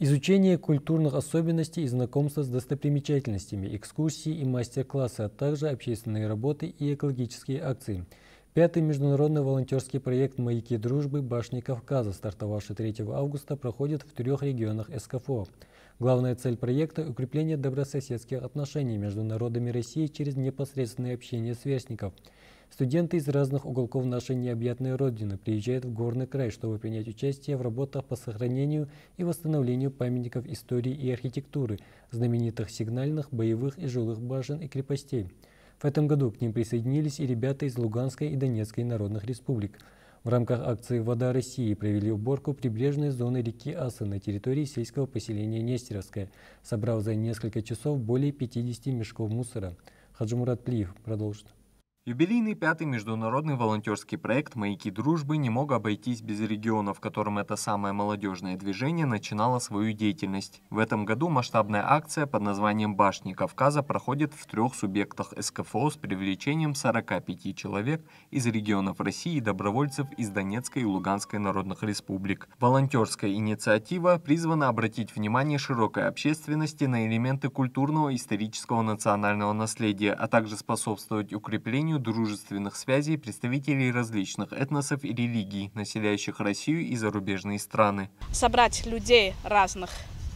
Изучение культурных особенностей и знакомство с достопримечательностями, экскурсии и мастер-классы, а также общественные работы и экологические акции. Пятый международный волонтерский проект «Маяки дружбы. Башни Кавказа», стартовавший 3 августа, проходит в 3 регионах СКФО. Главная цель проекта – укрепление добрососедских отношений между народами России через непосредственное общение сверстников. Студенты из разных уголков нашей необъятной Родины приезжают в Горный край, чтобы принять участие в работах по сохранению и восстановлению памятников истории и архитектуры, знаменитых сигнальных, боевых и жилых башен и крепостей. В этом году к ним присоединились и ребята из Луганской и Донецкой народных республик. В рамках акции «Вода России» провели уборку прибрежной зоны реки Асы на территории сельского поселения Нестеровское, собрав за несколько часов более 50 мешков мусора. Хаджимурат Плиев продолжит. Юбилейный 5-й международный волонтерский проект «Маяки дружбы» не мог обойтись без региона, в котором это самое молодежное движение начинало свою деятельность. В этом году масштабная акция под названием «Башни Кавказа» проходит в 3 субъектах СКФО с привлечением 45 человек из регионов России и добровольцев из Донецкой и Луганской народных республик. Волонтерская инициатива призвана обратить внимание широкой общественности на элементы культурного, исторического, национального наследия, а также способствовать укреплению дружественных связей представителей различных этносов и религий, населяющих Россию и зарубежные страны. Собрать людей разных,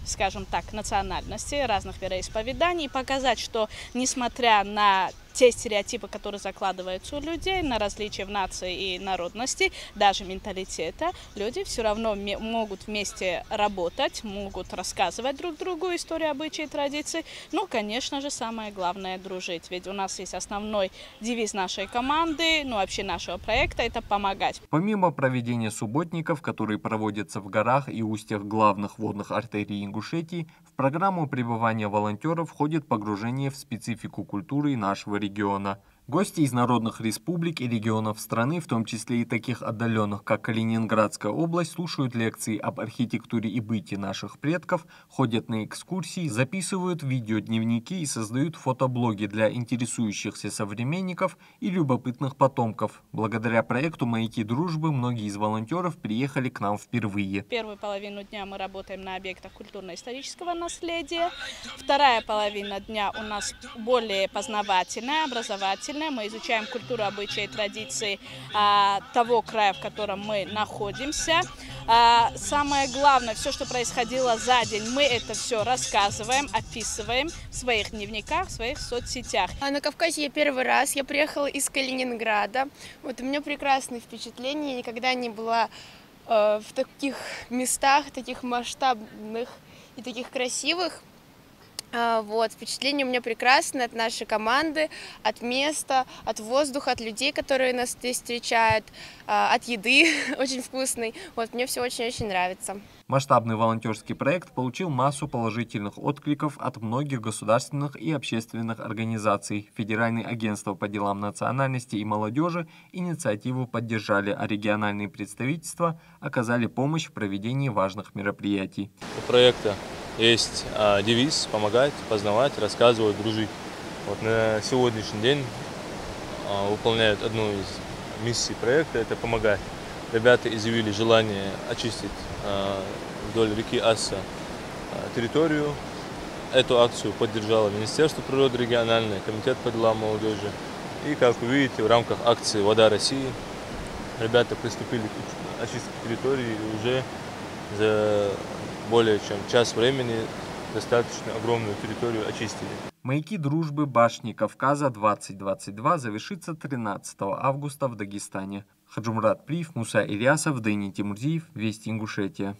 скажем так, национальностей, разных вероисповеданий и показать, что несмотря на те стереотипы, которые закладываются у людей, на различия в нации и народности, даже менталитета, люди все равно могут вместе работать, могут рассказывать друг другу историю, обычаи, традиции. Ну, конечно же, самое главное – дружить. Ведь у нас есть основной девиз нашей команды, ну, вообще нашего проекта – это помогать. Помимо проведения субботников, которые проводятся в горах и устьях главных водных артерий Ингушетии, в программу пребывания волонтеров входит погружение в специфику культуры нашего региона. Гости из народных республик и регионов страны, в том числе и таких отдаленных, как Калининградская область, слушают лекции об архитектуре и быте наших предков, ходят на экскурсии, записывают видеодневники и создают фотоблоги для интересующихся современников и любопытных потомков. Благодаря проекту «Маяки дружбы» многие из волонтеров приехали к нам впервые. Первую половину дня мы работаем на объектах культурно-исторического наследия. Вторая половина дня у нас более познавательная, образовательная. Мы изучаем культуру, обычаи и традиции того края, в котором мы находимся. Самое главное, все, что происходило за день, мы это все рассказываем, описываем в своих дневниках, в своих соцсетях. На Кавказе я первый раз, я приехала из Калининграда. Вот у меня прекрасные впечатления, я никогда не была в таких местах, таких масштабных и таких красивых. Вот, впечатление у меня прекрасное от нашей команды, от места, от воздуха, от людей, которые нас здесь встречают, от еды очень вкусной. Вот, мне все очень-очень нравится. Масштабный волонтерский проект получил массу положительных откликов от многих государственных и общественных организаций. Федеральное агентство по делам национальности и молодежи инициативу поддержали, а региональные представительства оказали помощь в проведении важных мероприятий. У проекта есть девиз «Помогать, познавать, рассказывать, дружить». Вот на сегодняшний день выполняют одну из миссий проекта – это помогать. Ребята изъявили желание очистить вдоль реки Аса территорию. Эту акцию поддержало Министерство природы региональное, Комитет по делам молодежи. И, как вы видите, в рамках акции «Вода России» ребята приступили к очистке территории и уже за более чем час времени достаточно огромную территорию очистили. «Маяки дружбы. Башни Кавказа-2022» завершится 13 августа в Дагестане. Хаджимурат Плиев, Муса Ильясов, Дэни Тимурзиев, Вести Ингушетия.